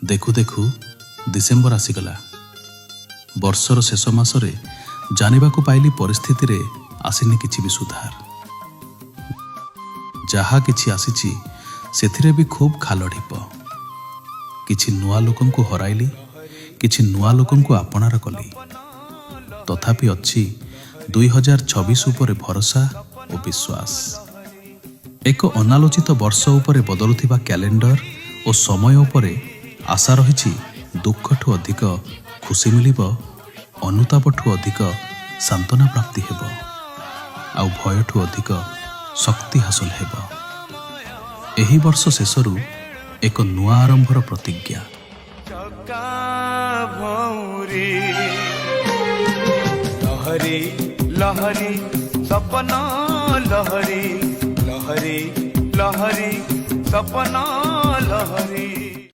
देखु देखु डिसेम्बर आसीगला। वर्षर शेष मासरे जानिबाकु पाइली परिस्थिति रे आसीनी किछि भी सुधार। जहा किछि आसीछि सेथिरे भी खूब खाल ढिप। किछि नुआ लोकंकु हराइली, किछि नुआ लोकंकु आपणार कली। तथापि अच्छी 2026 उपरे भरोसा और विश्वास। एक अनालोचित वर्ष उपरे बदलुथिबा कैलेंडर और समय उपरे आशा रही। दुखठू अधिक खुशी मिलिब, अनुतापठू अधिक सांत्वना प्राप्ति हेब, आउ भयठू अधिक शक्ति हासिल हेब। एही वर्ष शेषरु एक नुआ आरंभर प्रतिज्ञा। लहरी लहरी सपना लहरी लहरी लहरी सपना लहरी।